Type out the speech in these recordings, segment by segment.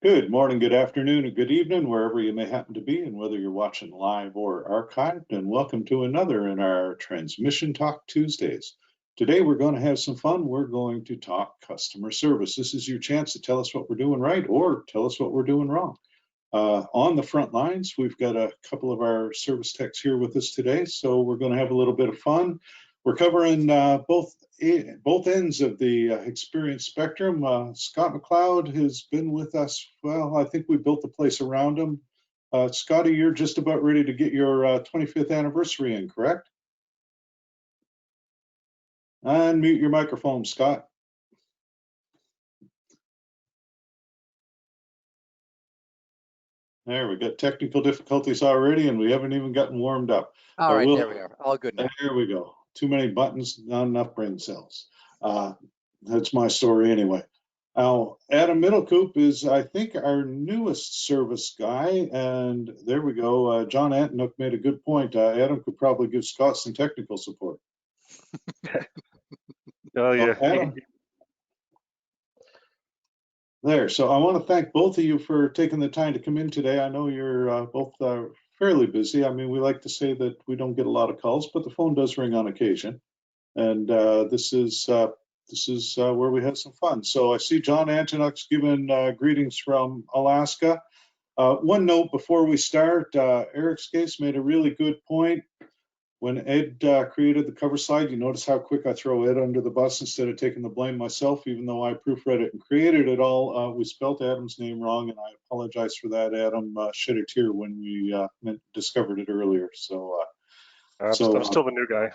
Good morning, good afternoon, and good evening, wherever you may happen to be, and whether you're watching live or archived. And welcome to another in our Transmission Talk Tuesdays. Today, we're going to have some fun. We're going to talk customer service. This is your chance to tell us what we're doing right or tell us what we're doing wrong. On the front lines, we've got a couple of our service techs here with us today, so we're going to have a little bit of fun. We're covering both ends of the experience spectrum. Scott McLeod has been with us. Well, I think we built the place around him. Scotty, you're just about ready to get your 25th anniversary in, correct? Unmute your microphone, Scott. There, we got technical difficulties already, and we haven't even gotten warmed up. All right, there we are. All good now. There we go. Too many buttons, not enough brain cells. That's my story anyway. Now, Adam Middlecoop is, I think, our newest service guy, and there we go. John Antonook made a good point. Adam could probably give Scott some technical support. Oh, yeah. Adam. There, so I want to thank both of you for taking the time to come in today. I know you're both fairly busy. I mean, we like to say that we don't get a lot of calls, but the phone does ring on occasion. And this is where we have some fun. So I see John Antonook's giving greetings from Alaska. One note before we start, Eric Skase made a really good point. When Ed created the cover slide, you notice how quick I throw Ed under the bus instead of taking the blame myself, even though I proofread it and created it all. We spelt Adam's name wrong, and I apologize for that. Adam shed a tear when we discovered it earlier. So I'm still the new guy.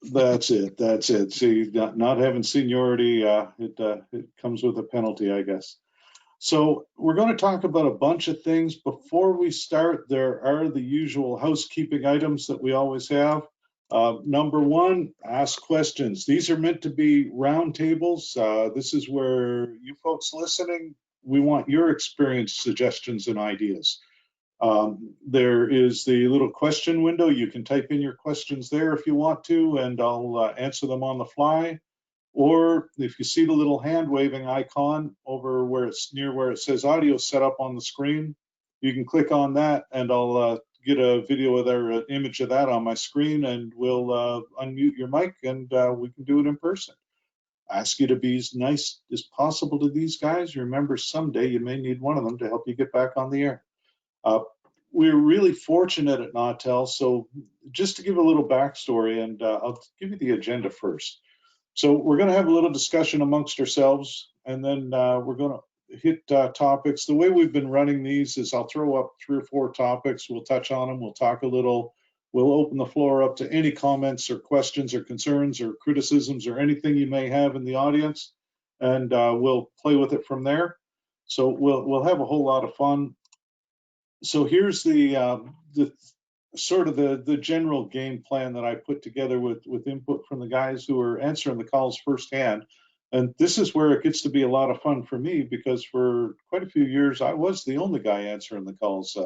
That's it. That's it. See, not having seniority, it comes with a penalty, I guess. So we're going to talk about a bunch of things. Before we start, there are the usual housekeeping items that we always have. Number one, ask questions. These are meant to be round tables. This is where you folks listening, we want your experience, suggestions, and ideas. There is the little question window. You can type in your questions there if you want to, and I'll answer them on the fly. Or if you see the little hand waving icon over where it's near where it says audio set up on the screen, you can click on that and I'll get a video of an image of that on my screen, and we'll unmute your mic and we can do it in person. I ask you to be as nice as possible to these guys. Remember, someday you may need one of them to help you get back on the air. We're really fortunate at Nautel, so just to give a little backstory, and I'll give you the agenda first. So we're going to have a little discussion amongst ourselves, and then we're going to hit topics. The way we've been running these is I'll throw up 3 or 4 topics. We'll touch on them. We'll talk a little. We'll open the floor up to any comments or questions or concerns or criticisms or anything you may have in the audience, and we'll play with it from there. So we'll have a whole lot of fun. So here's the sort of the general game plan that I put together with input from the guys who are answering the calls firsthand. And this is where it gets to be a lot of fun for me, because for quite a few years, I was the only guy answering the calls.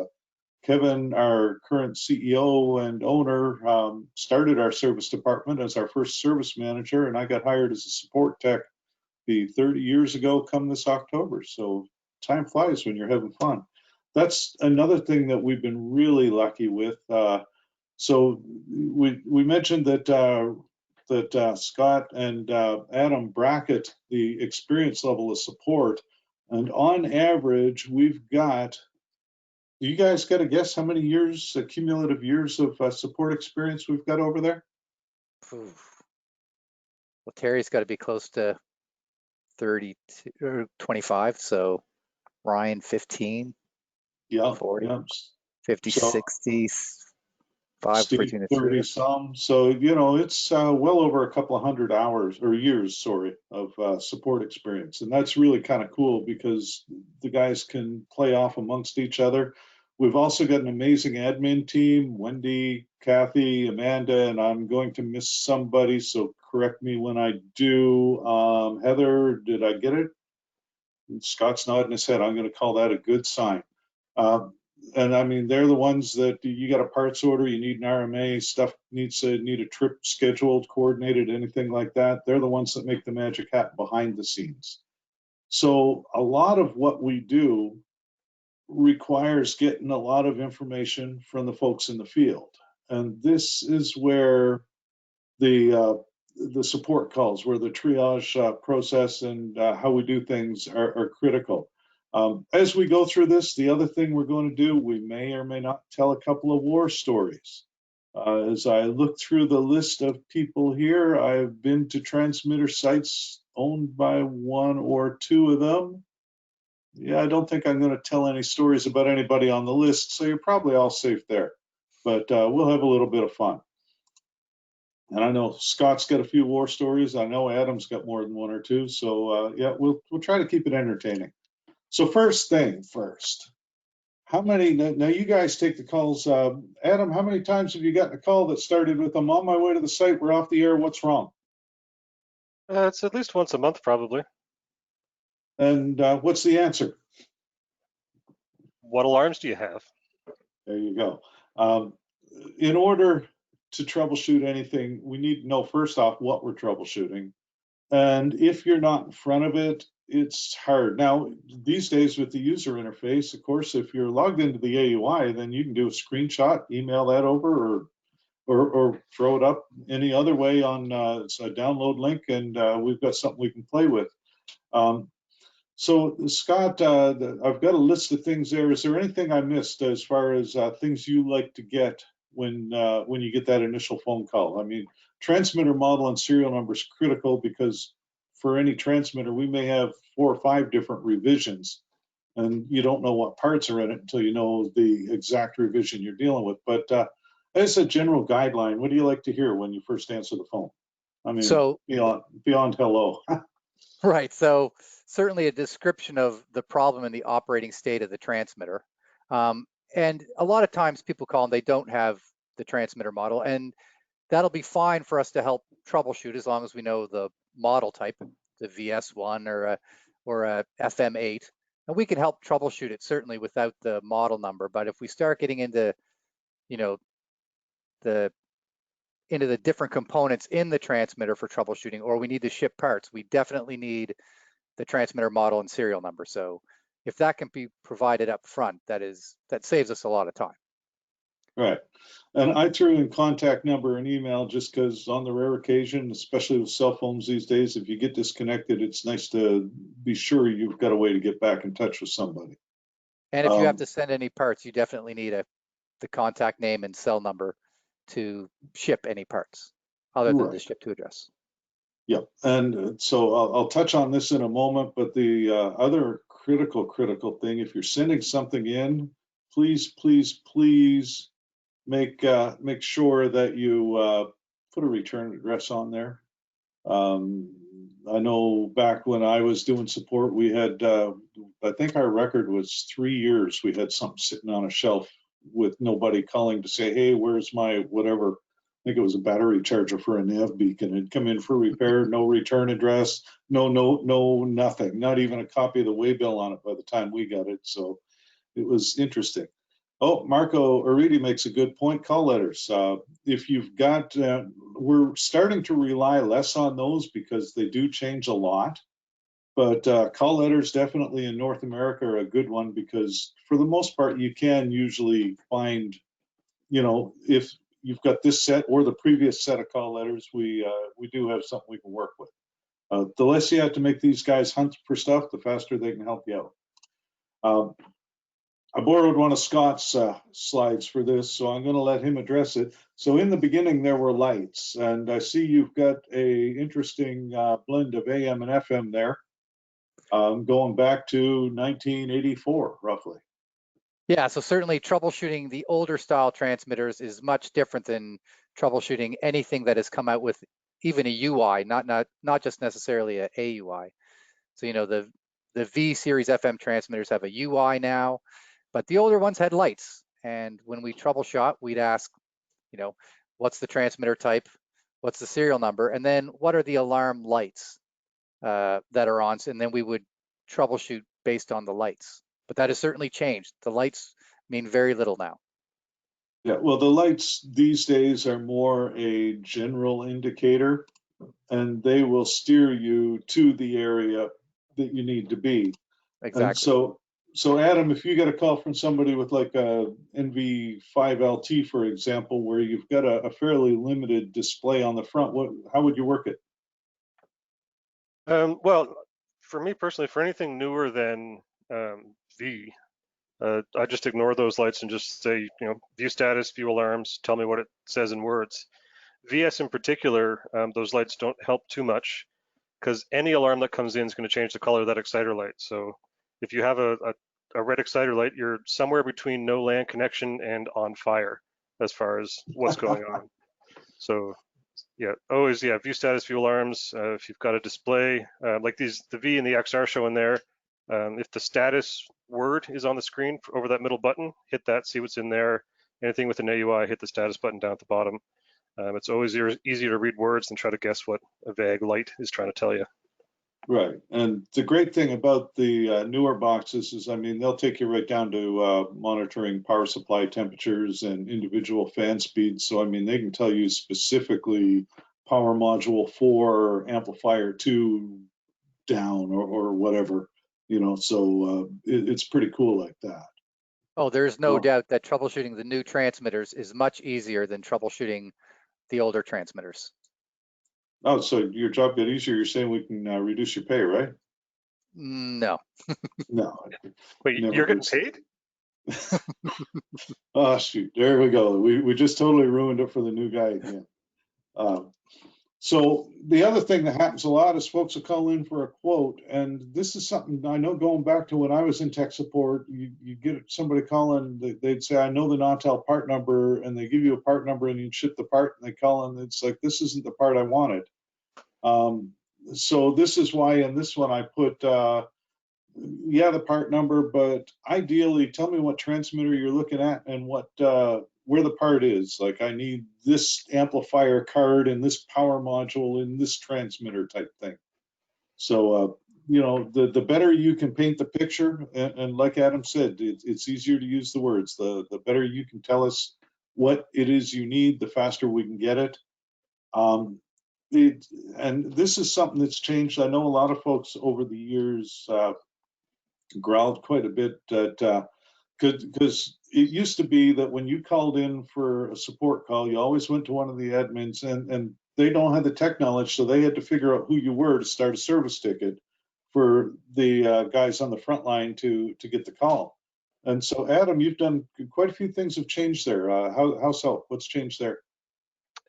Kevin, our current CEO and owner, started our service department as our first service manager, and I got hired as a support tech 30 years ago come this October. So time flies when you're having fun. That's another thing that we've been really lucky with. So we mentioned that Scott and Adam bracket the experience level of support, and on average, we've got. You guys got to guess how many years, cumulative years of support experience we've got over there? Well, Terry's got to be close to 30 or 25. So Ryan 15. Yeah, 40, yeah. 50, so, 60, 5, 30 some. So, you know, it's well over a couple of hundred hours or years, sorry, of support experience. And that's really kind of cool because the guys can play off amongst each other. We've also got an amazing admin team, Wendy, Kathy, Amanda, and I'm going to miss somebody, so correct me when I do. Heather, did I get it? Scott's nodding his head. I'm going to call that a good sign. And I mean, they're the ones that you got a parts order, you need an RMA, stuff need a trip scheduled, coordinated, anything like that. They're the ones that make the magic happen behind the scenes. So a lot of what we do requires getting a lot of information from the folks in the field. And this is where the support calls, where the triage process and how we do things are critical. As we go through this, the other thing we're going to do, we may or may not tell a couple of war stories. As I look through the list of people here, I've been to transmitter sites owned by one or two of them. Yeah, I don't think I'm going to tell any stories about anybody on the list, so you're probably all safe there. But we'll have a little bit of fun. And I know Scott's got a few war stories. I know Adam's got more than one or two. So yeah, we'll try to keep it entertaining. So first thing first, how many, now you guys take the calls. Adam, how many times have you gotten a call that started with, I'm on my way to the site, we're off the air, what's wrong? It's at least once a month, probably. And what's the answer? What alarms do you have? There you go. In order to troubleshoot anything, we need to know first off what we're troubleshooting. And if you're not in front of it, it's hard. Now, these days with the user interface, of course, if you're logged into the AUI, then you can do a screenshot, email that over, or throw it up any other way on it's a download link, and we've got something we can play with. So Scott, I've got a list of things there. Is there anything I missed as far as things you like to get when you get that initial phone call? I mean, transmitter model and serial number is critical because for any transmitter, we may have 4 or 5 different revisions, and you don't know what parts are in it until you know the exact revision you're dealing with. But as a general guideline, what do you like to hear when you first answer the phone? I mean, So, beyond hello. right. So certainly a description of the problem and the operating state of the transmitter. And a lot of times people call and they don't have the transmitter model, and that'll be fine for us to help troubleshoot as long as we know the model type, the VS1 or a FM8. And we can help troubleshoot it certainly without the model number. But if we start getting into, you know, the different components in the transmitter for troubleshooting, or we need to ship parts, we definitely need the transmitter model and serial number. So if that can be provided up front, that saves us a lot of time. Right. And I threw in contact number and email just because on the rare occasion, especially with cell phones these days, if you get disconnected, it's nice to be sure you've got a way to get back in touch with somebody. And if you have to send any parts, you definitely need the contact name and cell number to ship any parts other than the ship to address. Yep. And so I'll touch on this in a moment, but the other critical thing, if you're sending something in, please make sure that you put a return address on there. I know back when I was doing support, we had, I think our record was 3 years. We had something sitting on a shelf with nobody calling to say, hey, where's my whatever? I think it was a battery charger for a nav beacon. It'd come in for repair, no return address, no nothing, not even a copy of the waybill on it by the time we got it. So it was interesting. Oh, Marco Aridi makes a good point. Call letters. If you've got, we're starting to rely less on those because they do change a lot. But call letters definitely in North America are a good one because for the most part, you can usually find, you know, if you've got this set or the previous set of call letters, we do have something we can work with. The less you have to make these guys hunt for stuff, the faster they can help you out. I borrowed one of Scott's slides for this, so I'm going to let him address it. So in the beginning, there were lights, and I see you've got a interesting blend of AM and FM there, going back to 1984, roughly. Yeah, so certainly troubleshooting the older style transmitters is much different than troubleshooting anything that has come out with even a UI, not just necessarily a AUI. So, you know, the V series FM transmitters have a UI now, but the older ones had lights. And when we troubleshoot, we'd ask, you know, what's the transmitter type? What's the serial number? And then what are the alarm lights that are on? And then we would troubleshoot based on the lights. But that has certainly changed. The lights mean very little now. Yeah, well, the lights these days are more a general indicator, and they will steer you to the area that you need to be. And Exactly. so Adam, if you get a call from somebody with like a NV5LT, for example, where you've got a fairly limited display on the front, how would you work it? Well, for me personally, for anything newer than V, I just ignore those lights and just say, view status, view alarms, tell me what it says in words. VS in particular, those lights don't help too much because any alarm that comes in is going to change the color of that exciter light. So if you have a red exciter light, you're somewhere between no LAN connection and on fire as far as what's going on. So yeah, always, view status, view alarms. If you've got a display like the V and the XR show in there, if the status word is on the screen over that middle button, hit that, see what's in there. Anything with an AUI, hit the status button down at the bottom. It's always easier to read words than try to guess what a vague light is trying to tell you. Right. And the great thing about the newer boxes is, I mean, they'll take you right down to monitoring power supply temperatures and individual fan speeds. So, I mean, they can tell you specifically power module 4, amplifier 2 down or whatever, so it's pretty cool like that. Oh, there's no Oh. doubt that troubleshooting the new transmitters is much easier than troubleshooting the older transmitters. Oh, so your job got easier. You're saying we can reduce your pay, right? No. No. Wait, you're getting paid? Oh, shoot. There we go. We just totally ruined it for the new guy again. So the other thing that happens a lot is folks will call in for a quote, and this is something I know going back to when I was in tech support, you get somebody calling, they'd say, I know the Nautel part number, and they give you a part number and you ship the part, and they call in, it's like, this isn't the part I wanted. So this is why in this one I put, the part number, but ideally tell me what transmitter you're looking at and what where the part is. Like, I need this amplifier card and this power module in this transmitter type thing. So the better you can paint the picture, and like Adam said, it's easier to use the words. The better you can tell us what it is you need, the faster we can get it. And this is something that's changed. I know a lot of folks over the years growled quite a bit that because it used to be that when you called in for a support call, you always went to one of the admins, and they don't have the tech knowledge, so they had to figure out who you were to start a service ticket for the guys on the front line to get the call. And so, Adam, you've done quite a few things have changed there. How so? What's changed there?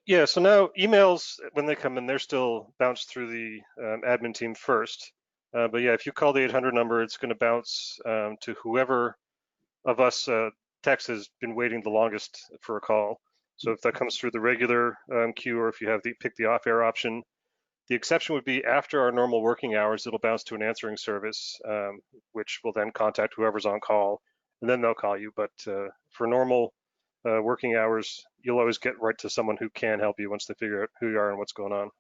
Yeah, so now emails, when they come in, they're still bounced through the admin team first. But yeah, if you call the 800 number, it's going to bounce to whoever of us techs has been waiting the longest for a call. So if that comes through the regular queue, or if you have pick the off-air option, the exception would be after our normal working hours, it'll bounce to an answering service, which will then contact whoever's on call, and then they'll call you. But for normal working hours, you'll always get right to someone who can help you once they figure out who you are and what's going on.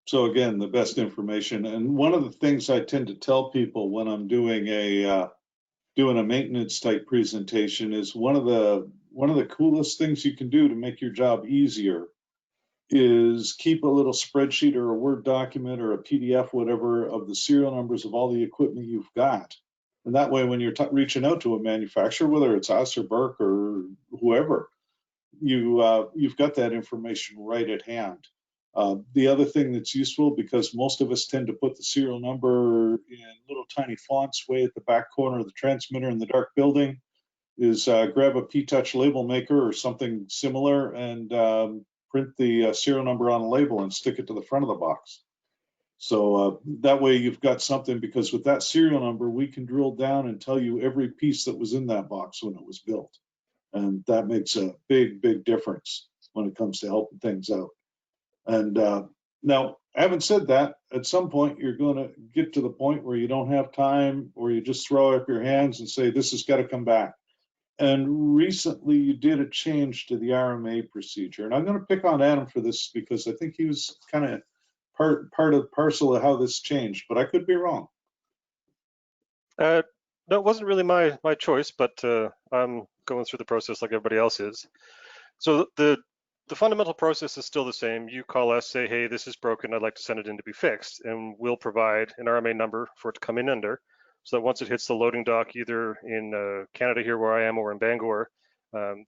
So again, the best information. And one of the things I tend to tell people when I'm doing a maintenance type presentation is one of the coolest things you can do to make your job easier is keep a little spreadsheet or a Word document or a PDF, whatever, of the serial numbers of all the equipment you've got. And that way, when you're reaching out to a manufacturer, whether it's us or Burke or whoever, you've got that information right at hand. The other thing that's useful, because most of us tend to put the serial number in little tiny fonts way at the back corner of the transmitter in the dark building, is grab a P-Touch label maker or something similar and print the serial number on a label and stick it to the front of the box. So that way you've got something, because with that serial number, we can drill down and tell you every piece that was in that box when it was built. And that makes a big, big difference when it comes to helping things out. And now, having said that, at some point, you're going to get to the point where you don't have time, or you just throw up your hands and say, this has got to come back. And recently, you did a change to the RMA procedure. And I'm going to pick on Adam for this because I think he was kind of part of parcel of how this changed, but I could be wrong. No, it wasn't really my choice, but I'm going through the process like everybody else is. So the the fundamental process is still the same. You call us, say, hey, this is broken, I'd like to send it in to be fixed, and we'll provide an RMA number for it to come in under, so that once it hits the loading dock, either in Canada here where I am or in Bangor,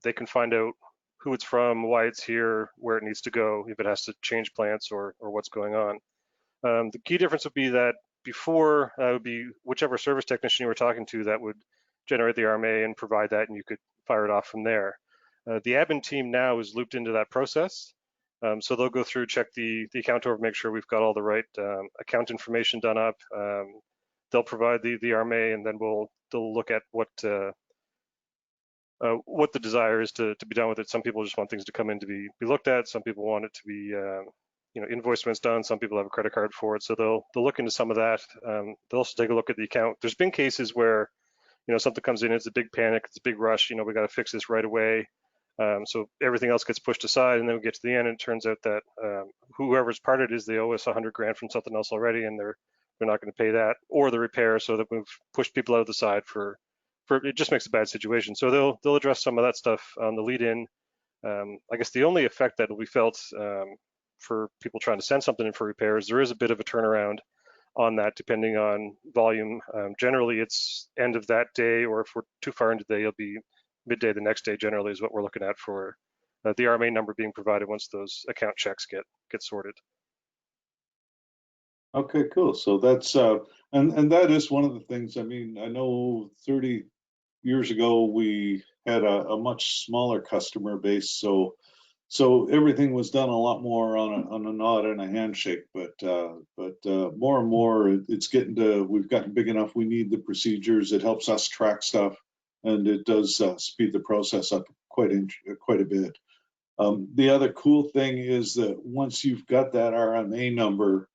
they can find out who it's from, why it's here, where it needs to go, if it has to change plants or what's going on. The key difference would be that before would be whichever service technician you were talking to that would generate the RMA and provide that, and you could fire it off from there. The admin team now is looped into that process. So they'll go through, check the account over, make sure we've got all the right account information done up. They'll provide the RMA, and then they'll look at what the desire is to be done with it. Some people just want things to come in to be looked at. Some people want it to be invoice when it's done. Some people have a credit card for it, so they'll look into some of that. They'll also take a look at the account. There's been cases where something comes in, it's a big panic, it's a big rush. We got to fix this right away. So everything else gets pushed aside, and then we get to the end, and it turns out that whoever's parted is they owe us $100,000 from something else already, and they're not going to pay that or the repair. So that we've pushed people out of the side for it just makes a bad situation. So they'll address some of that stuff on the lead in. I guess the only effect that will be felt for people trying to send something in for repairs, there is a bit of a turnaround on that depending on volume. Generally it's end of that day, or if we're too far into the day, it'll be midday the next day generally is what we're looking at for the RMA number being provided once those account checks get sorted. Okay, cool. So that's and that is one of the things. I mean, I know 30 years ago we had a much smaller customer base, so everything was done a lot more on a nod and a handshake. But more and more it's getting to, we've gotten big enough. We need the procedures. It helps us track stuff, and it does speed the process up quite a bit. The other cool thing is that once you've got that RMA number,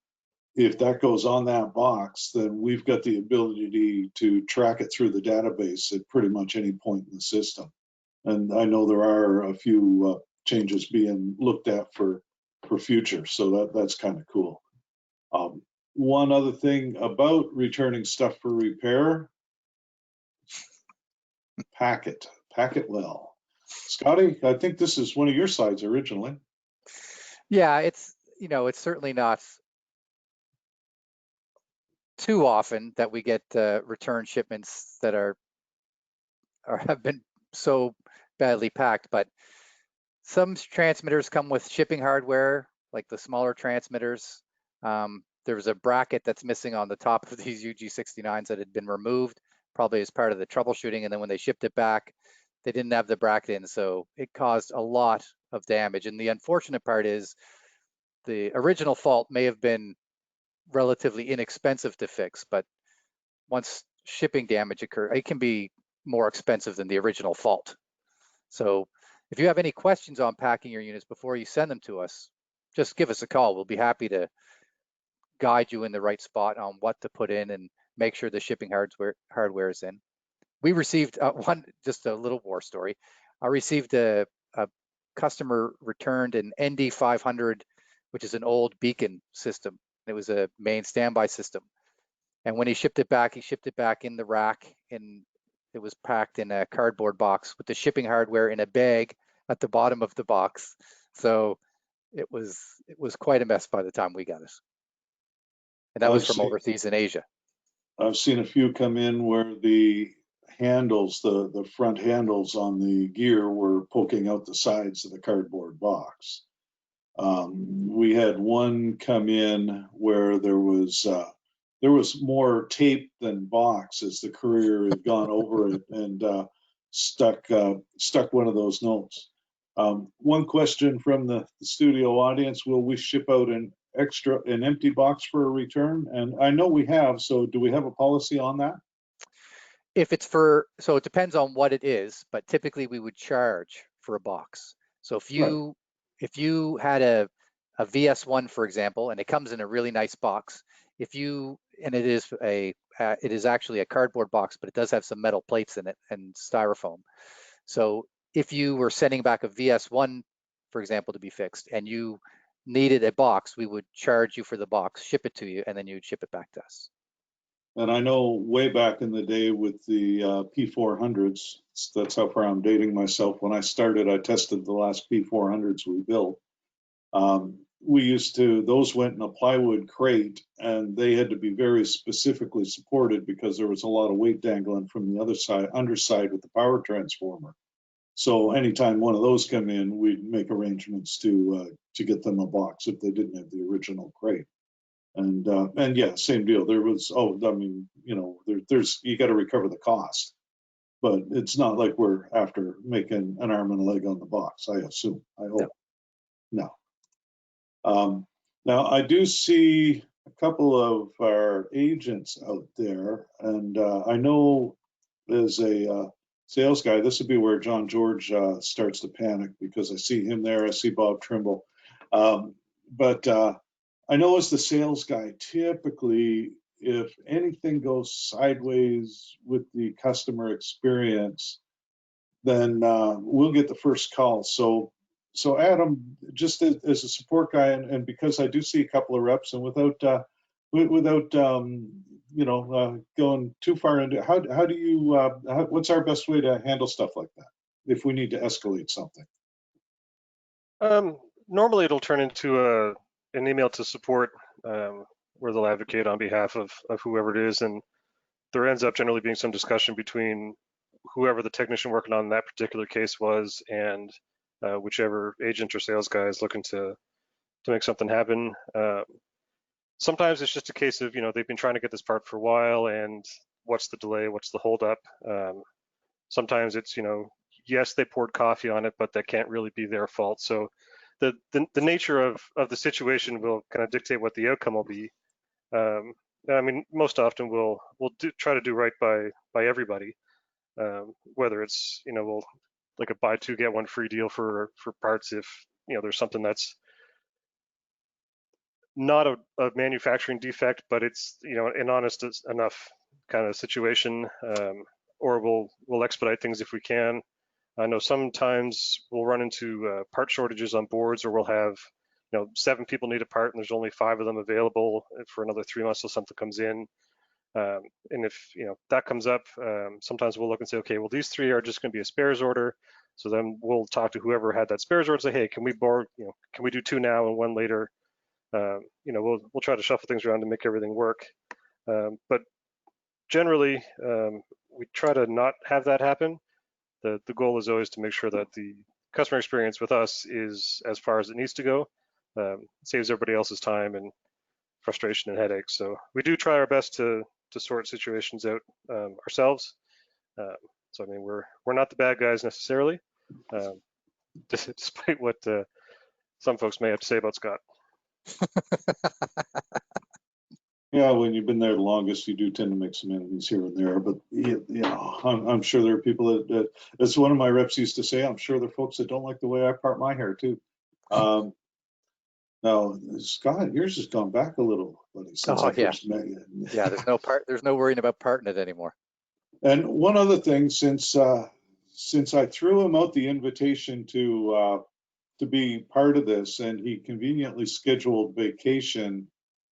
if that goes on that box, then we've got the ability to track it through the database at pretty much any point in the system. And I know there are a few changes being looked at for future, so that's kind of cool. One other thing about returning stuff for repair: pack it well. Scotty, I think this is one of your sides originally. Yeah, it's certainly not too often that we get return shipments that have been so badly packed, but some transmitters come with shipping hardware, like the smaller transmitters. There was a bracket that's missing on the top of these UG69s that had been removed, probably as part of the troubleshooting, and then when they shipped it back, they didn't have the bracket in, so it caused a lot of damage. And the unfortunate part is the original fault may have been relatively inexpensive to fix, but once shipping damage occurs, it can be more expensive than the original fault. So if you have any questions on packing your units before you send them to us, just give us a call. We'll be happy to guide you in the right spot on what to put in and make sure the shipping hardware is in. We received just a little war story. I received a customer returned an ND500, which is an old beacon system. It was a main standby system. And when he shipped it back in the rack, and it was packed in a cardboard box with the shipping hardware in a bag at the bottom of the box. So it was quite a mess by the time we got it. And that was from overseas in Asia. I've seen a few come in where the handles, the front handles on the gear were poking out the sides of the cardboard box. We had one come in where there was more tape than box, as the courier had gone over it and stuck one of those notes. One question from the studio audience: will we ship out an empty box for a return? And I know we have, so do we have a policy on that? If it's so it depends on what it is, but typically we would charge for a box. So if you had a VS1, for example, and it comes in a really nice box, and it is actually a cardboard box, but it does have some metal plates in it and styrofoam. So if you were sending back a VS1, for example, to be fixed, and you needed a box, we would charge you for the box, ship it to you, and then you'd ship it back to us. And I know way back in the day with the P400s, that's how far I'm dating myself. When I started, I tested the last P400s we built. We used to, those went in a plywood crate, and they had to be very specifically supported because there was a lot of weight dangling from the other side, underside with the power transformer. So anytime one of those come in, we'd make arrangements to get them a box if they didn't have the original crate. And yeah, same deal. There was, I mean, you know, there's you got to recover the cost, but it's not like we're after making an arm and a leg on the box. I assume. I hope. No. Now I do see a couple of our agents out there, and I know as a sales guy, this would be where John George starts to panic because I see him there. I see Bob Trimble, but I know as the sales guy, typically, if anything goes sideways with the customer experience, then we'll get the first call. So Adam, just as a support guy, and because I do see a couple of reps, and without going too far into how do you what's our best way to handle stuff like that if we need to escalate something? Normally, it'll turn into an email to support where they'll advocate on behalf of whoever it is, and there ends up generally being some discussion between whoever the technician working on that particular case was and whichever agent or sales guy is looking to make something happen. Sometimes it's just a case of, they've been trying to get this part for a while, and what's the delay, what's the holdup? Sometimes it's, yes, they poured coffee on it, but that can't really be their fault. So the nature of the situation will kind of dictate what the outcome will be. I mean, most often we'll try to do right by everybody, whether it's, we'll like a buy two get one free deal for parts if there's something that's not a manufacturing defect, but it's an honest enough kind of situation, or we'll expedite things if we can. I know sometimes we'll run into part shortages on boards, or we'll have 7 people need a part and there's only 5 of them available for another 3 months till something comes in. And if that comes up, sometimes we'll look and say, okay, well, these 3 are just going to be a spares order. So then we'll talk to whoever had that spares order and say, hey, can we borrow, can we do 2 now and 1 later? We'll try to shuffle things around to make everything work. But generally, we try to not have that happen. The goal is always to make sure that the customer experience with us is as far as it needs to go. Saves everybody else's time and frustration and headaches. So we do try our best to sort situations out ourselves. So I mean, we're not the bad guys necessarily, despite what some folks may have to say about Scott. Yeah, when you've been there the longest, you do tend to make some enemies here and there. But I'm sure there are people that, as one of my reps used to say, I'm sure there are folks that don't like the way I part my hair too. Now, Scott, yours has gone back a little, buddy, since I first met you. Yeah, there's no worrying about parting it anymore. And one other thing, since I threw him out the invitation to be part of this, and he conveniently scheduled vacation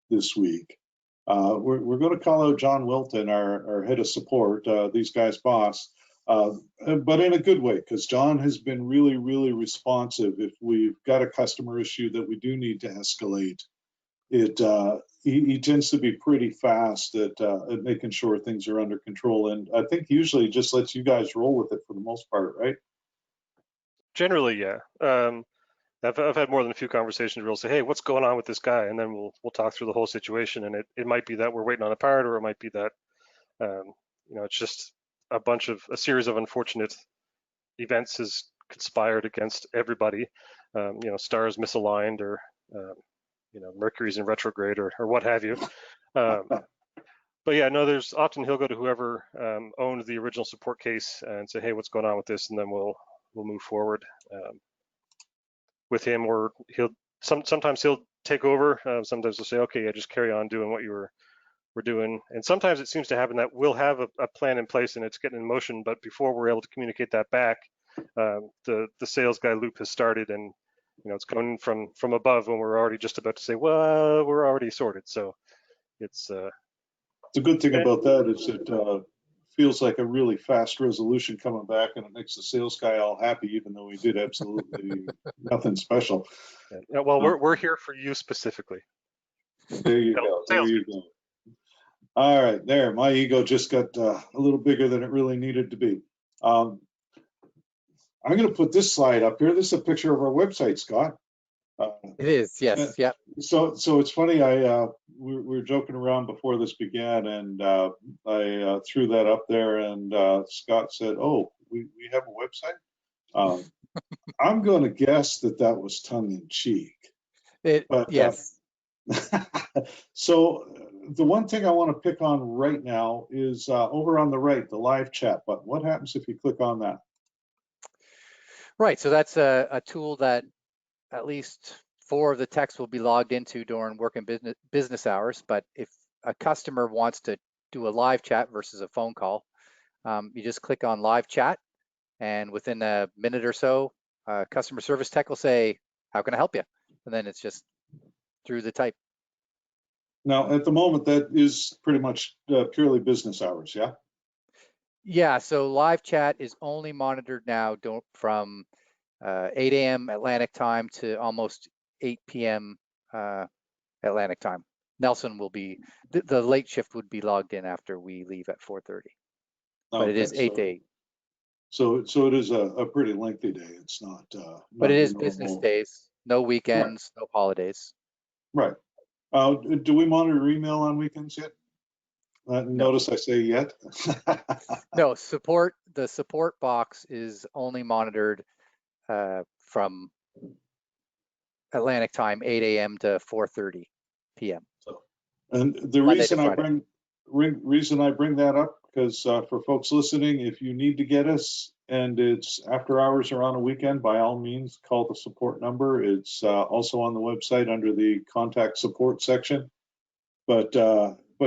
this week, we're going to call out John Wilton, our head of support, these guys' boss, but in a good way, because John has been really, really responsive. If we've got a customer issue that we do need to escalate, he tends to be pretty fast at making sure things are under control. And I think usually just lets you guys roll with it for the most part, right? Generally, yeah. I've had more than a few conversations where we'll say, hey, what's going on with this guy? And then we'll talk through the whole situation. And it might be that we're waiting on a part, or it might be that, it's just a series of unfortunate events has conspired against everybody. Stars misaligned, or, Mercury's in retrograde, or what have you. But yeah, no, there's often he'll go to whoever owned the original support case and say, hey, what's going on with this? And then we'll move forward with him, or sometimes he'll take over. Sometimes he'll say, okay, yeah, just carry on doing what you were doing. And sometimes it seems to happen that we'll have a plan in place and it's getting in motion, but before we're able to communicate that back, the sales guy loop has started, and it's coming from above when we're already just about to say, well, we're already sorted. So it's The good thing Okay. about that is it feels like a really fast resolution coming back, and it makes the sales guy all happy, even though he did absolutely nothing special. Yeah, well, we're here for you specifically. There you go. There Sales you go. All right, there. My ego just got a little bigger than it really needed to be. I'm going to put this slide up here. This is a picture of our website, Scott. It is, yes, yeah. So it's funny. We were joking around before this began, and I threw that up there, and Scott said, "Oh, we have a website." I'm going to guess that was tongue in cheek. But Yes. so the one thing I want to pick on right now is over on the right, the live chat button. What happens if you click on that? Right, so that's a tool that at least 4 of the techs will be logged into during work and business hours. But if a customer wants to do a live chat versus a phone call, you just click on live chat, and within a minute or so, customer service tech will say, "How can I help you?" And then it's just through the type. Now, at the moment, that is pretty much purely business hours, yeah? Yeah, so live chat is only monitored now from 8 a.m. Atlantic time to almost 8 p.m. Atlantic time. Nelson will be, the late shift would be logged in after we leave at 4:30, but it is 8 to 8. So it is a pretty lengthy day. It's not But it your is business normal. days, no Right. weekends, no holidays. Right. Do we monitor email on weekends yet? No, Notice I say yet. no, the support box is only monitored from Atlantic time, 8 a.m. to 4:30 p.m. And the Monday to reason I Friday. bring that up, because for folks listening, if you need to get us and it's after hours or on a weekend, by all means, call the support number. It's also on the website under the contact support section. But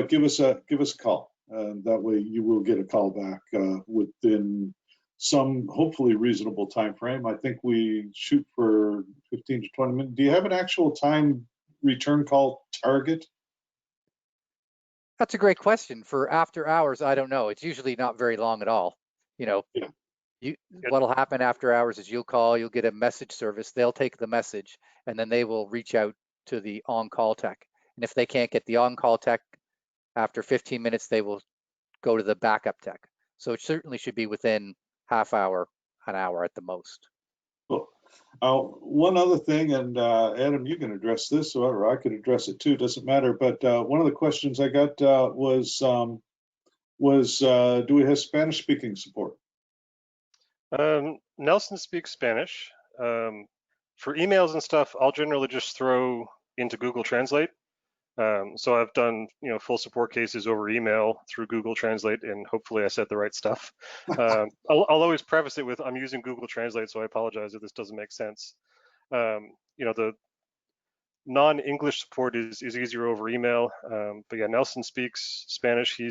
give us a call. That way you will get a call back within some hopefully reasonable time frame. I think we shoot for 15 to 20 minutes. Do you have an actual time return call target? That's a great question. For after hours, I don't know. It's usually not very long at all. You know, Yeah. What'll happen after hours is you'll get a message service. They'll take the message and then they will reach out to the on-call tech. And if they can't get the on-call tech after 15 minutes, they will go to the backup tech. So it certainly should be within half hour, an hour at the most. Well, one other thing, and Adam, you can address this, or I could address it too, doesn't matter. But one of the questions I got was do we have Spanish speaking support? Nelson speaks Spanish. For emails and stuff, I'll generally just throw into Google Translate. So I've done, full support cases over email through Google Translate, and hopefully I said the right stuff. I'll always preface it with, I'm using Google Translate, so I apologize if this doesn't make sense. The non-English support is easier over email. But yeah, Nelson speaks Spanish. He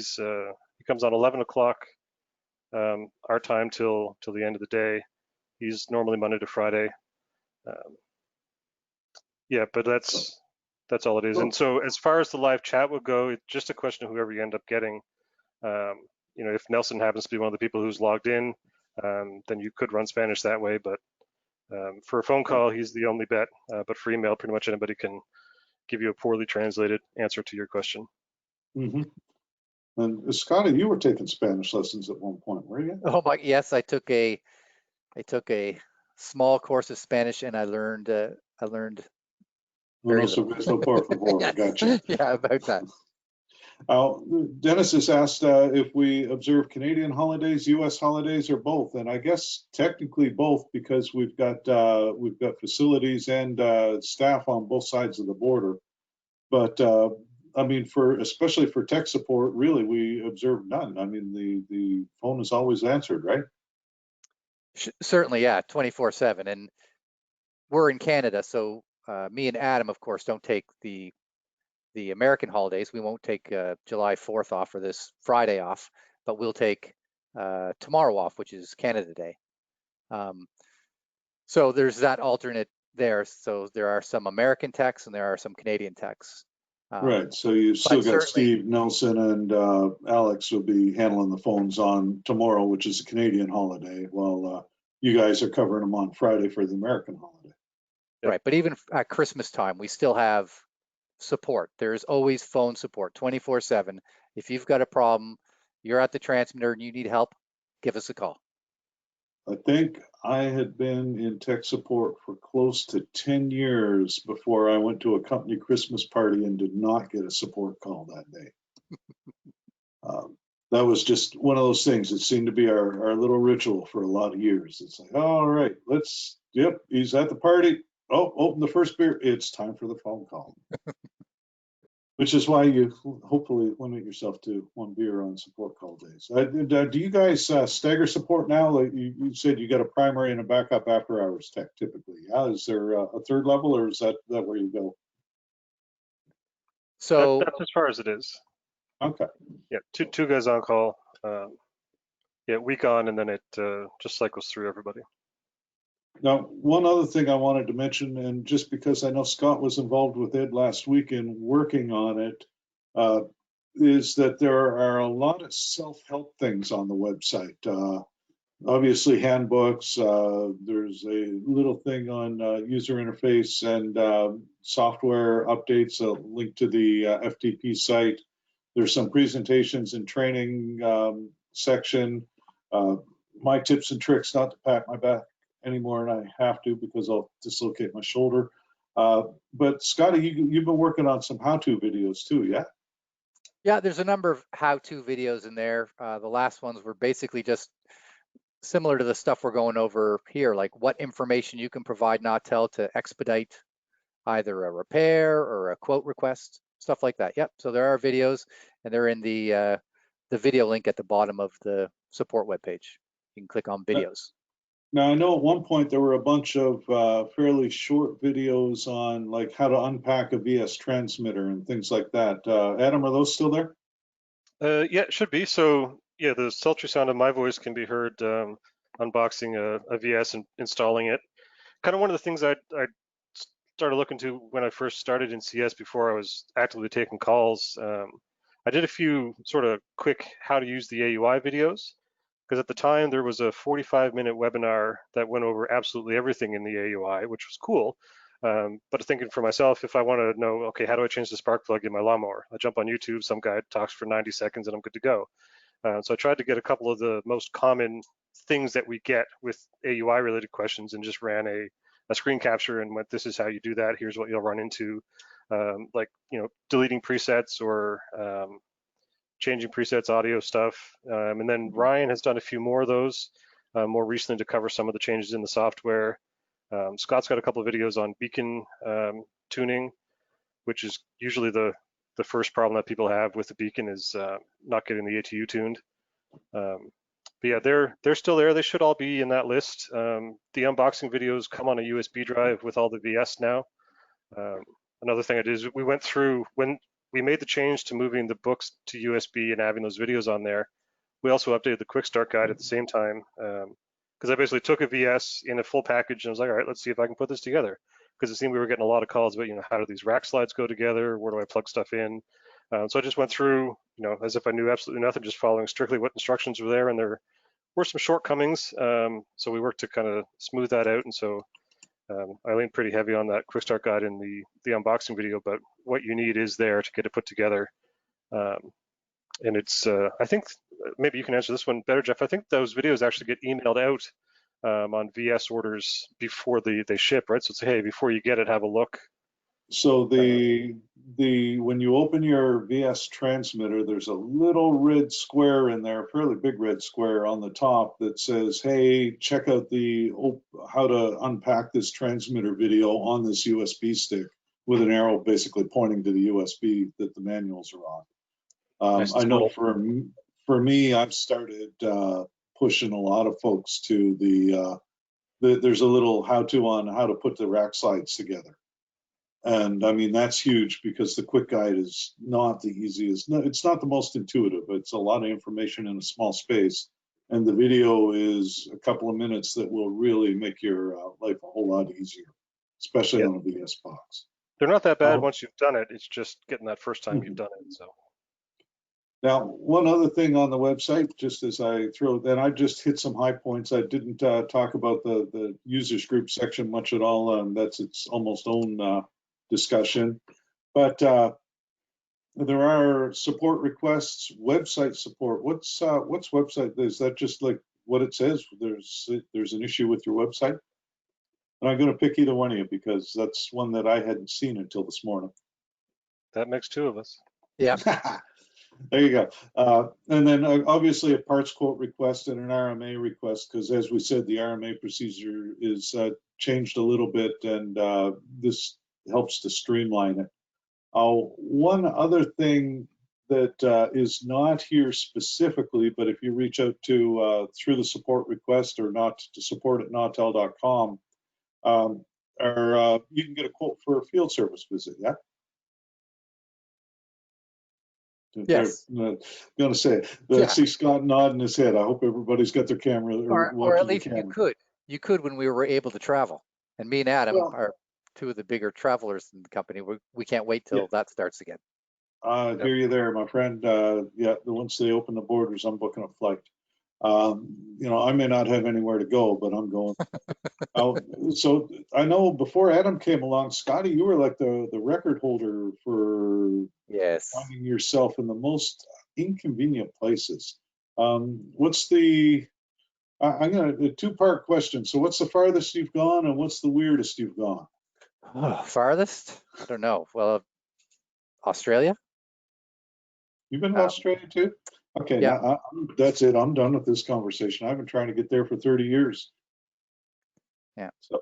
comes on 11 o'clock our time till the end of the day. He's normally Monday to Friday. Yeah, but that's all it is. And so as far as the live chat would go, it's just a question of whoever you end up getting. If Nelson happens to be one of the people who's logged in, then you could run Spanish that way. But for a phone call, he's the only bet. But for email, pretty much anybody can give you a poorly translated answer to your question. Mm-hmm. And Scotty, you were taking Spanish lessons at one point, were you? Oh my, yes, I took a small course of Spanish and I learned very little. Por favor. Yes. Gotcha. Yeah, about that. Dennis has asked if we observe Canadian holidays, U.S. holidays, or both, and I guess technically both, because we've got facilities and staff on both sides of the border. But I mean, especially for tech support, really we observe none. I mean, the phone is always answered, right? Certainly, yeah, 24/7, and we're in Canada, so me and Adam, of course, don't take the American holidays. We won't take July 4th off or this Friday off, but we'll take tomorrow off, which is Canada Day. So there's that alternate there. So there are some American techs and there are some Canadian techs. Right. So you've still but got certainly, Steve Nelson and Alex will be handling the phones on tomorrow, which is a Canadian holiday, while you guys are covering them on Friday for the American holiday. Yep. right. But even at Christmas time, we still have support. There's always phone support 24/7. If you've got a problem, you're at the transmitter and you need help, give us a call. I think I had been in tech support for close to 10 years before I went to a company Christmas party and did not get a support call that day. That was just one of those things. It seemed to be our little ritual for a lot of years. It's like, all right, yep, he's at the party. Oh, open the first beer. It's time for the phone call. Which is why you hopefully limit yourself to one beer on support call days. Do you guys stagger support now? Like you said, you got a primary and a backup after hours tech typically. Yeah, is there a third level, or is that where you go? So That's as far as it is. Okay. Yeah, two guys on call. Yeah, week on, and then it just cycles through everybody. Now, one other thing I wanted to mention, and just because I know Scott was involved with Ed last week in working on it, is that there are a lot of self-help things on the website. Obviously, handbooks. There's a little thing on user interface and software updates, a link to the FTP site. There's some presentations and training section. My tips and tricks not to pat my back anymore, and I have to because I'll dislocate my shoulder. But Scotty, you've been working on some how-to videos too, yeah? yeah, there's a number of how-to videos in there. The last ones were basically just similar to the stuff we're going over here, like what information you can provide Nautel to expedite either a repair or a quote request, stuff like that. Yep. So there are videos, and they're in the video link at the bottom of the support webpage. You can click on videos. Now, I know at one point there were a bunch of fairly short videos on like how to unpack a VS transmitter and things like that. Adam, are those still there? Yeah, it should be. So yeah, the sultry sound of my voice can be heard unboxing a VS and installing it. Kind of one of the things I started looking to when I first started in CS before I was actively taking calls. I did a few sort of quick how to use the AUI videos, because at the time there was a 45-minute webinar that went over absolutely everything in the AUI, which was cool. But thinking for myself, if I want to know, okay, how do I change the spark plug in my lawnmower? I jump on YouTube, some guy talks for 90 seconds and I'm good to go. So I tried to get a couple of the most common things that we get with AUI related questions and just ran a screen capture and went, this is how you do that. Here's what you'll run into, like, deleting presets or changing presets, audio stuff. And then Ryan has done a few more of those more recently to cover some of the changes in the software. Scott's got a couple of videos on beacon tuning, which is usually the first problem that people have with the beacon is not getting the ATU tuned. But yeah, they're still there. They should all be in that list. The unboxing videos come on a USB drive with all the VS now. Another thing I did is we went through, when we made the change to moving the books to USB and having those videos on there, we also updated the quick start guide at the same time. Because I basically took a VS in a full package and I was like, all right, let's see if I can put this together. Because it seemed we were getting a lot of calls about, how do these rack slides go together? Where do I plug stuff in? So I just went through, as if I knew absolutely nothing, just following strictly what instructions were there. And there were some shortcomings. So we worked to kind of smooth that out. And so I leaned pretty heavy on that quick start guide in the unboxing video, but what you need is there to get it put together. And it's, I think maybe you can answer this one better, Jeff. I think those videos actually get emailed out on VS orders before they ship, right? So it's, hey, before you get it, have a look. So when you open your VS transmitter, there's a little red square in there, a fairly big red square on the top that says, hey, check out how to unpack this transmitter video on this USB stick, with an arrow basically pointing to the USB that the manuals are on. Nice. I know for me, I've started pushing a lot of folks to there's a little how-to on how to put the rack slides together. And I mean, that's huge because the quick guide is not the easiest. No, it's not the most intuitive. It's a lot of information in a small space. And the video is a couple of minutes that will really make your life a whole lot easier, especially on a VS box. They're not that bad Oh. once you've done it. It's just getting that first time you've Mhm. done it. So Now, one other thing on the website, just as I throw, then I just hit some high points. I didn't talk about the users group section much at all. That's its almost own discussion. But there are support requests, website support. What's website? Is that just like what it says? There's an issue with your website? And I'm going to pick either one of you because that's one that I hadn't seen until this morning. that makes two of us. Yeah. There you go. And then obviously a parts quote request and an RMA request, because as we said, the RMA procedure is changed a little bit, and this helps to streamline it. One other thing that is not here specifically, but if you reach out to through the support request or not to support at nautel.com, you can get a quote for a field service visit. Yeah. Yes. They're going to say, Yeah. see Scott nodding his head. I hope everybody's got their camera or Or at watching the least camera. you could when we were able to travel. And me and Adam Well, are two of the bigger travelers in the company. We can't wait till that starts again. I hear you there, my friend. Yeah, once they open the borders, I'm booking a flight. I may not have anywhere to go, but I'm going. So I know before Adam came along, Scotty, you were like the record holder for Yes. finding yourself in the most inconvenient places. What's the I'm gonna a two-part question. So what's the farthest you've gone and what's the weirdest you've gone? Oh, farthest? I don't know. Well, Australia. You've been to Australia too? Okay, Yeah. now that's it. I'm done with this conversation. I've been trying to get there for 30 years. Yeah. So,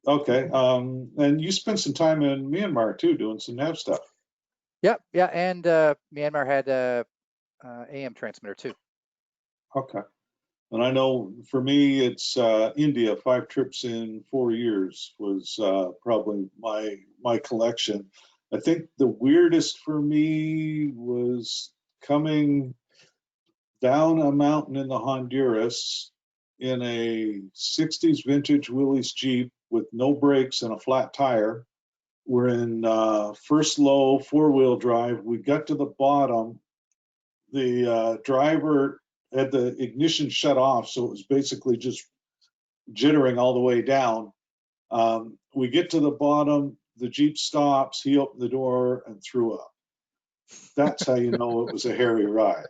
okay. And you spent some time in Myanmar too, doing some nav stuff. Yep. Yeah. And Myanmar had a AM transmitter too. Okay. And I know for me, it's India. 5 trips in 4 years was probably my collection. I think the weirdest for me was coming down a mountain in the Honduras in a 60s vintage Willys Jeep with no brakes and a flat tire. We're in first low 4-wheel drive. We got to the bottom. The driver had the ignition shut off, so it was basically just jittering all the way down. We get to the bottom, the Jeep stops, he opened the door and threw up. That's how you know it was a hairy ride.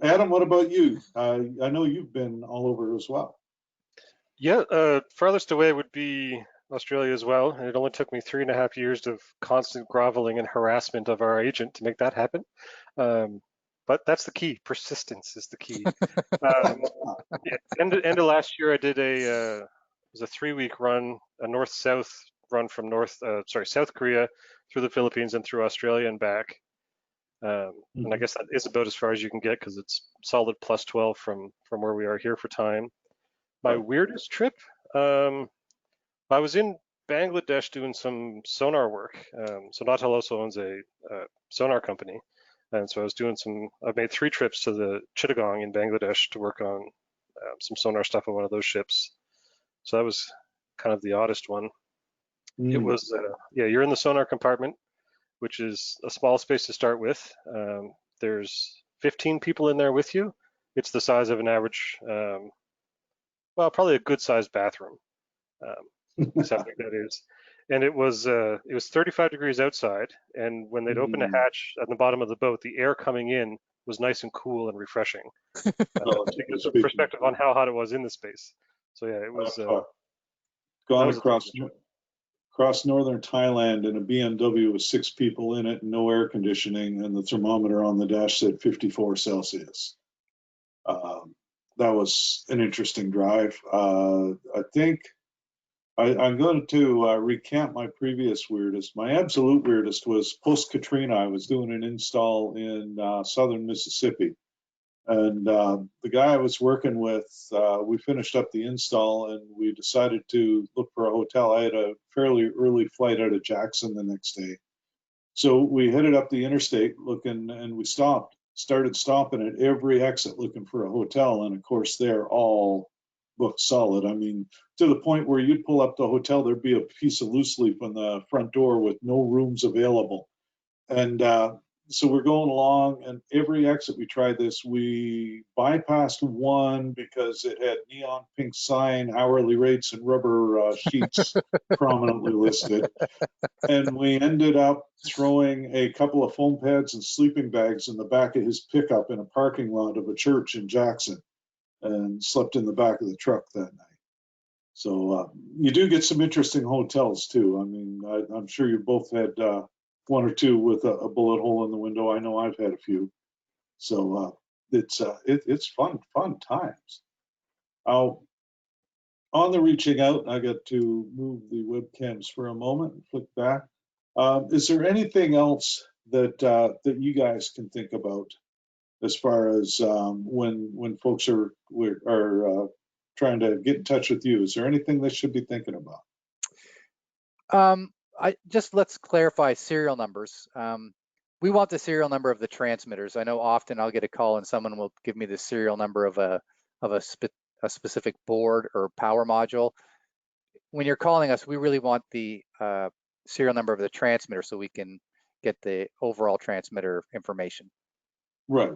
Adam, what about you? I know you've been all over as well. Yeah, farthest away would be Australia as well. And it only took me 3.5 years of constant groveling and harassment of our agent to make that happen. But that's the key. Persistence is the key. Yeah, end of last year, I did it was a 3-week run, a north-south run from South Korea through the Philippines and through Australia and back. And I guess that is about as far as you can get because it's solid plus 12 from where we are here for time. My weirdest trip, I was in Bangladesh doing some sonar work. So Nautel also owns a sonar company. And so I've made 3 trips to the Chittagong in Bangladesh to work on some sonar stuff on one of those ships. So that was kind of the oddest one. It was, you're in the sonar compartment, which is a small space to start with. There's 15 people in there with you. It's the size of an average, probably a good sized bathroom. Is how big that is. And it was 35 degrees outside, and when they'd open a hatch at the bottom of the boat, the air coming in was nice and cool and refreshing. To get some perspective on how hot it was in the space. So yeah, it was. Gone across northern Thailand in a BMW with 6 people in it and no air conditioning, and the thermometer on the dash said 54 Celsius. That was an interesting drive. I think I'm going to recant my previous weirdest. My absolute weirdest was post-Katrina. I was doing an install in southern Mississippi. And the guy I was working with, we finished up the install and we decided to look for a hotel. I had a fairly early flight out of Jackson the next day. So we headed up the interstate looking, and we started stopping at every exit looking for a hotel. And of course, they're all booked solid. I mean, to the point where you'd pull up the hotel, there'd be a piece of loose leaf on the front door with no rooms available. And so we're going along, and every exit we tried this, we bypassed one because it had neon pink sign, hourly rates, and rubber sheets prominently listed. And we ended up throwing a couple of foam pads and sleeping bags in the back of his pickup in a parking lot of a church in Jackson, and slept in the back of the truck that night. So you do get some interesting hotels too. I mean, I'm sure you both had one or two with a bullet hole in the window. I know I've had a few. So it's fun times. Now, on the reaching out, I got to move the webcams for a moment and flick back. Is there anything else that that you guys can think about as far as when folks are trying to get in touch with you? Is there anything they should be thinking about? Let's clarify serial numbers. We want the serial number of the transmitters. I know often I'll get a call and someone will give me the serial number of a specific board or power module. When you're calling us, we really want the serial number of the transmitter so we can get the overall transmitter information. Right.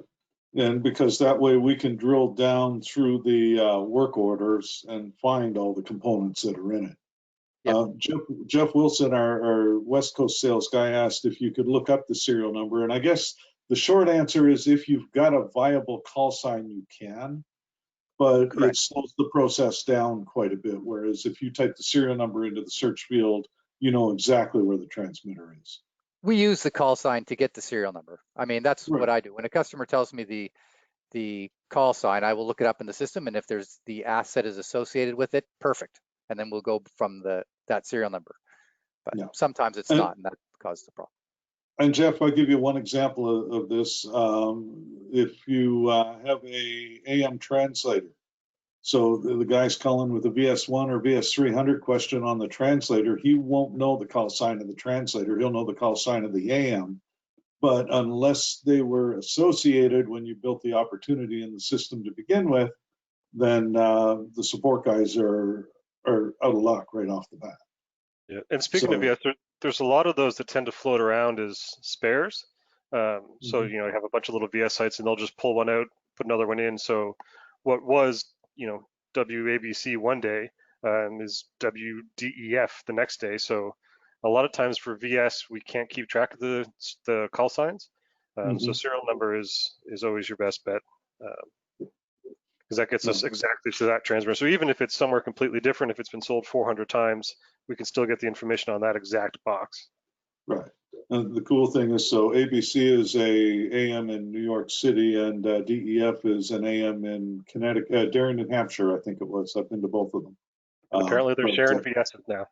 And because that way we can drill down through the work orders and find all the components that are in it. Yep. Jeff Wilson, our West Coast sales guy, asked if you could look up the serial number. And I guess the short answer is if you've got a viable call sign, you can, but Correct. It slows the process down quite a bit. Whereas if you type the serial number into the search field, you know exactly where the transmitter is. We use the call sign to get the serial number. I mean, that's right. What I do. When a customer tells me the call sign, I will look it up in the system, and if there's the asset is associated with it, perfect. And then we'll go from that serial number. But yeah. Sometimes it's not, and that causes the problem. And Jeff, I'll give you one example of this. If you have a AM translator, so the guy's calling with a VS1 or VS300 question on the translator, he won't know the call sign of the translator. He'll know the call sign of the AM. But unless they were associated when you built the opportunity in the system to begin with, then the support guys are out of luck right off the bat. Yeah, and speaking of VS, there's a lot of those that tend to float around as spares. So you know, you have a bunch of little VS sites, and they'll just pull one out, put another one in. So what was WABC one day is WDEF the next day. So a lot of times for VS, we can't keep track of the call signs. So serial number is always your best bet, because that gets us exactly to that transmitter. So even if it's somewhere completely different, if it's been sold 400 times, we can still get the information on that exact box. Right. And the cool thing is, so ABC is a AM in New York City, and DEF is an AM in Connecticut, Darien, Hampshire, I think it was. I've been to both of them. Apparently they're sharing VSs now.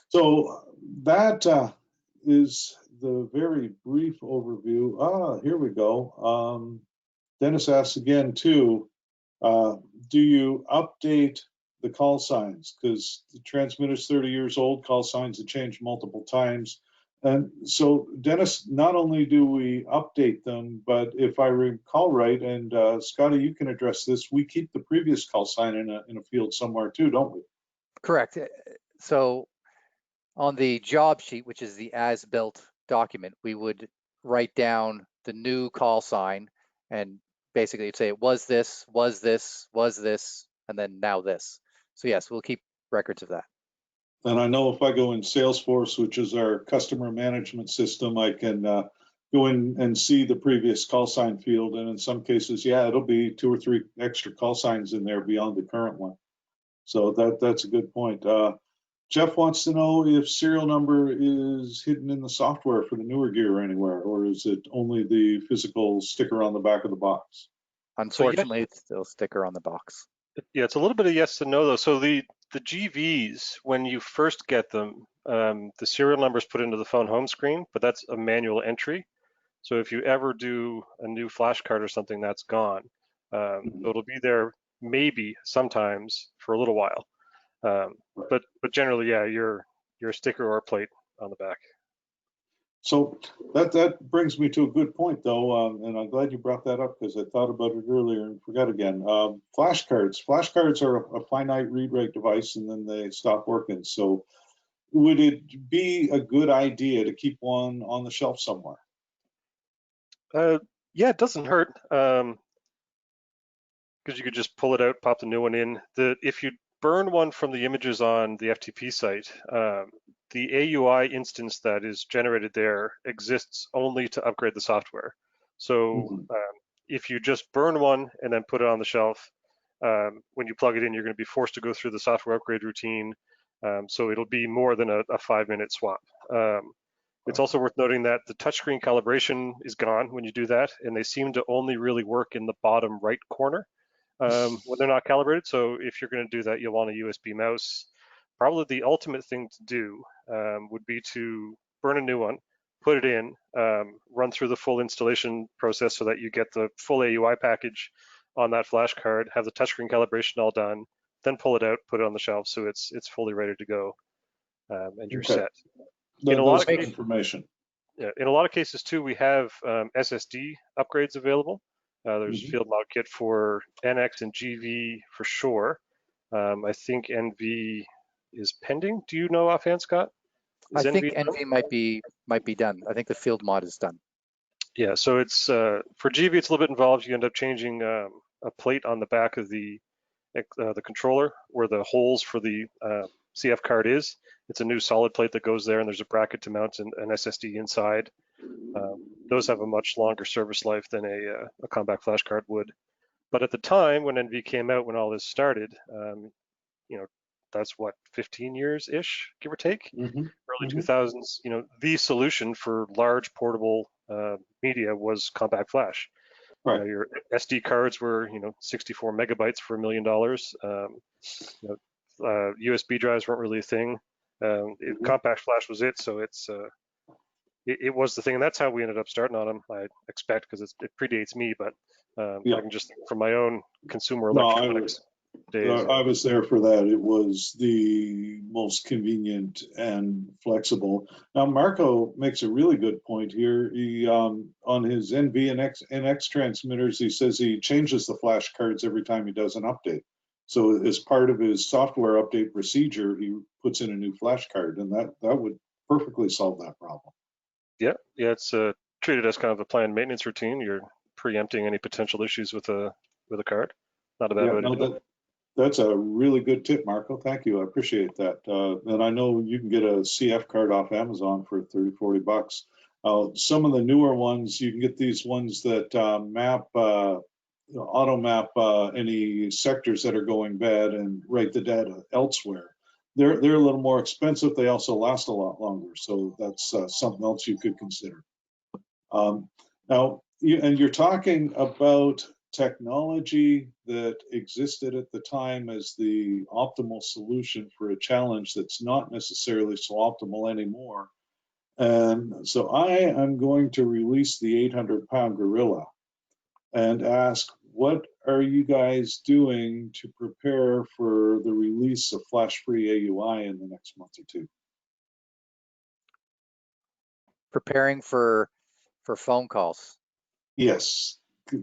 So that is the very brief overview. Here we go. Dennis asks again too, do you update the call signs? Because the transmitter's 30 years old, call signs have changed multiple times. And so Dennis, not only do we update them, but if I recall right, and Scotty, you can address this, we keep the previous call sign in a field somewhere too, don't we? Correct. So on the job sheet, which is the as-built document, we would write down the new call sign and basically say it was this, and then now this. So yes, we'll keep records of that. And I know if I go in Salesforce, which is our customer management system, I can go in and see the previous call sign field. And in some cases, yeah, it'll be 2 or 3 extra call signs in there beyond the current one. So that's a good point. Jeff wants to know if serial number is hidden in the software for the newer gear anywhere, or is it only the physical sticker on the back of the box? Unfortunately, it's still sticker on the box. Yeah, it's a little bit of yes and no though. So the GVs, when you first get them, the serial number is put into the phone home screen, but that's a manual entry. So if you ever do a new flash card or something, that's gone. It'll be there maybe sometimes for a little while, but generally, yeah, your sticker or plate on the back. So that brings me to a good point, though, and I'm glad you brought that up because I thought about it earlier and forgot again. Flashcards. Flashcards are a finite read-write device, and then they stop working. So would it be a good idea to keep one on the shelf somewhere? Yeah, it doesn't hurt because you could just pull it out, pop the new one in. If you burn one from the images on the FTP site, the AUI instance that is generated there exists only to upgrade the software. So if you just burn one and then put it on the shelf, when you plug it in, you're going to be forced to go through the software upgrade routine. So it'll be more than a 5-minute swap. It's also worth noting that the touchscreen calibration is gone when you do that, and they seem to only really work in the bottom right corner when they're not calibrated. So if you're going to do that, you'll want a USB mouse. Probably the ultimate thing to do would be to burn a new one, put it in, run through the full installation process so that you get the full AUI package on that flash card, have the touchscreen calibration all done, then pull it out, put it on the shelf so it's fully ready to go, and you're set. In a lot of cases, information. Yeah, in a lot of cases too, we have SSD upgrades available. There's field mount kit for NX and GV for sure. I think NV is pending. Do you know offhand, Scott? I think NV might be done. I think the field mod is done. Yeah, so it's for GV, it's a little bit involved. You end up changing a plate on the back of the controller where the holes for the CF card is. It's a new solid plate that goes there, and there's a bracket to mount an SSD inside. Those have a much longer service life than a compact flash card would. But at the time when NV came out, when all this started, that's what, 15 years-ish, give or take, early 2000s. The solution for large portable media was compact flash. Right. Your SD cards were, 64 megabytes for $1 million. USB drives weren't really a thing. Compact flash was it, so it was the thing, and that's how we ended up starting on them. I expect because it predates me, but I can just think from my own consumer electronics days. I was there for that. It was the most convenient and flexible. Now, Marco makes a really good point here. He on his NV and NX transmitters, he says he changes the flash cards every time he does an update. So as part of his software update procedure, he puts in a new flash card, and that would perfectly solve that problem. Yeah, it's treated as kind of a planned maintenance routine. You're preempting any potential issues with a card. Not a bad way to do it. That's a really good tip, Marco. Thank you. I appreciate that. And I know you can get a CF card off Amazon for $30-40. Some of the newer ones, you can get these ones that auto map any sectors that are going bad and write the data elsewhere. They're a little more expensive. They also last a lot longer. So that's something else you could consider. Now, you're talking about technology that existed at the time as the optimal solution for a challenge that's not necessarily so optimal anymore. And so I am going to release the 800-pound gorilla and ask, what are you guys doing to prepare for the release of flash-free AUI in the next month or two? Preparing for phone calls. Yes.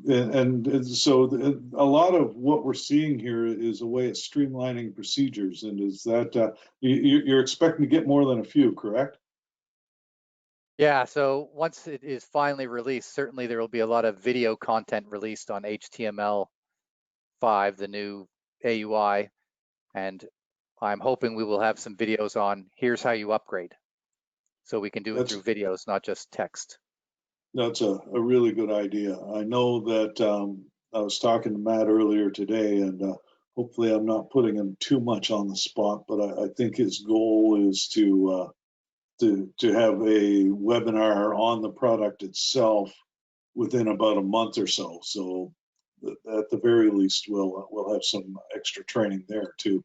And so a lot of what we're seeing here is a way of streamlining procedures. And is that you're expecting to get more than a few, correct? Yeah, so once it is finally released, certainly there will be a lot of video content released on HTML5, the new AUI, and I'm hoping we will have some videos on here's how you upgrade. So we can do it through videos, not just text. That's a really good idea. I know that I was talking to Matt earlier today, and hopefully I'm not putting him too much on the spot, but I think his goal is to have a webinar on the product itself within about a month or so. So at the very least, we'll have some extra training there too.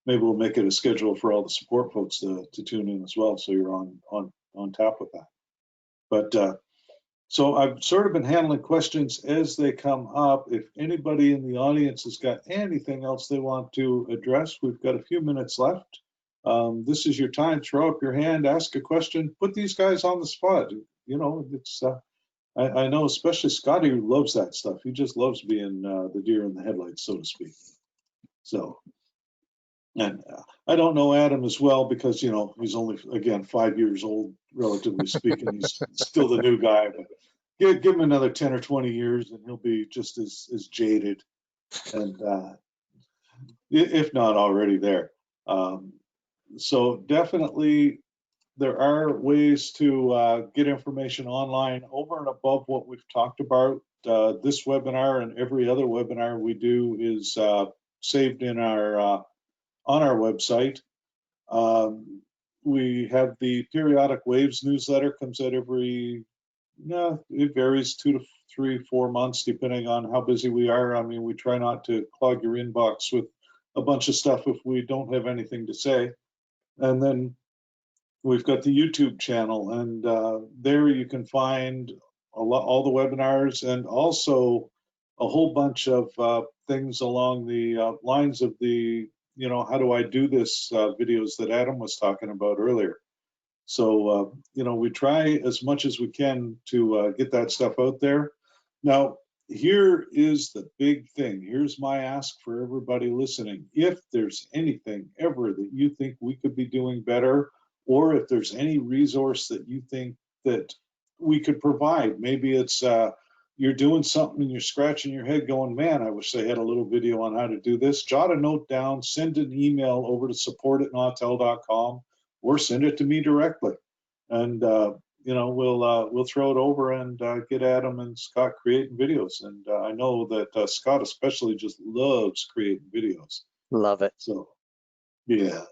Maybe we'll make it a schedule for all the support folks to tune in as well, so you're on top of that. But so I've sort of been handling questions as they come up. If anybody in the audience has got anything else they want to address, we've got a few minutes left. This is your time. Throw up your hand, ask a question, put these guys on the spot. You know, it's I know especially Scotty loves that stuff. He just loves being the deer in the headlights, so to speak. So, and I don't know Adam as well because, you know, he's only, again, 5 years old, relatively speaking. He's still the new guy, but give him another 10 or 20 years and he'll be just as jaded, and if not already there. So definitely there are ways to get information online over and above what we've talked about. This webinar and every other webinar we do is saved in our on our website. We have the periodic waves newsletter, comes out every, it varies 2 to 3, 4 months depending on how busy we are. I mean, we try not to clog your inbox with a bunch of stuff if we don't have anything to say. And then we've got the YouTube channel, and there you can find all the webinars and also a whole bunch of things along the lines of the, you know, how do I do this videos that Adam was talking about earlier. So, you know, we try as much as we can to get that stuff out there. Now, here is the big thing. Here's my ask for everybody listening. If there's anything ever that you think we could be doing better, or if there's any resource that you think that we could provide, maybe it's you're doing something and you're scratching your head going, man, I wish they had a little video on how to do this. Jot a note down, send an email over to support@nautel.com, or send it to me directly. And you know, we'll throw it over and get Adam and Scott creating videos. And I know that Scott especially just loves creating videos. Love it. So, yeah.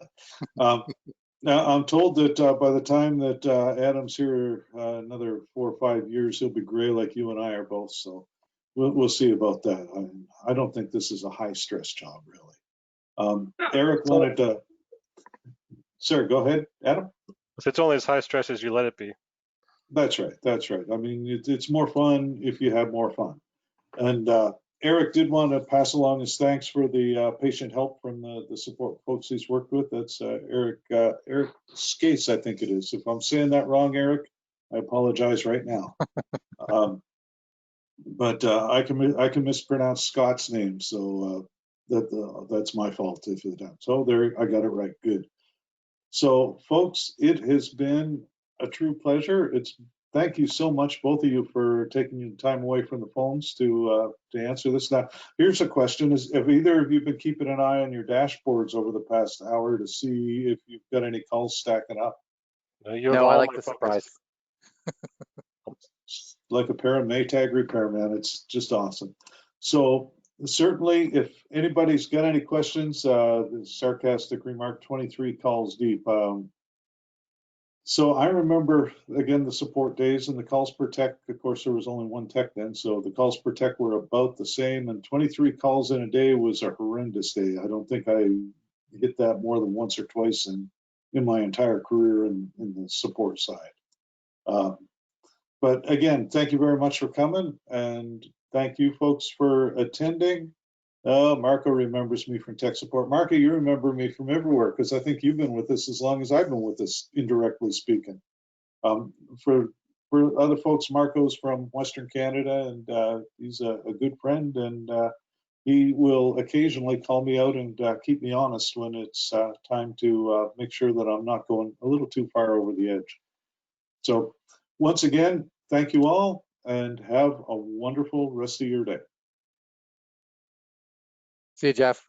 Now I'm told that by the time that Adam's here, another 4 or 5 years, he'll be gray like you and I are both. So we'll see about that. I don't think this is a high stress job, really. Eric wanted to. Sir, go ahead, Adam. It's only as high stress as you let it be. That's right. That's right. I mean, it's more fun if you have more fun. And Eric did want to pass along his thanks for the patient help from the support folks he's worked with. That's Eric Skates, I think it is. If I'm saying that wrong, Eric, I apologize right now. But I can mispronounce Scott's name, so that's my fault if it does. So there, I got it right. Good. So, folks, it has been a true pleasure. Thank you so much, both of you, for taking your time away from the phones to answer this. Now, here's a question: have either of you been keeping an eye on your dashboards over the past hour to see if you've got any calls stacking up? No, I like the surprise. Like a pair of Maytag repairman, it's just awesome. So certainly, if anybody's got any questions, the sarcastic remark, 23 calls deep. So I remember, again, the support days and the calls per tech. Of course, there was only one tech then, so the calls per tech were about the same, and 23 calls in a day was a horrendous day. I don't think I hit that more than once or twice in my entire career in the support side. But again, thank you very much for coming, and thank you folks for attending. Marco remembers me from tech support. Marco, you remember me from everywhere because I think you've been with us as long as I've been with us, indirectly speaking. For other folks, Marco's from Western Canada, and he's a good friend, and he will occasionally call me out and keep me honest when it's time to make sure that I'm not going a little too far over the edge. So once again, thank you all, and have a wonderful rest of your day. See you, Jeff.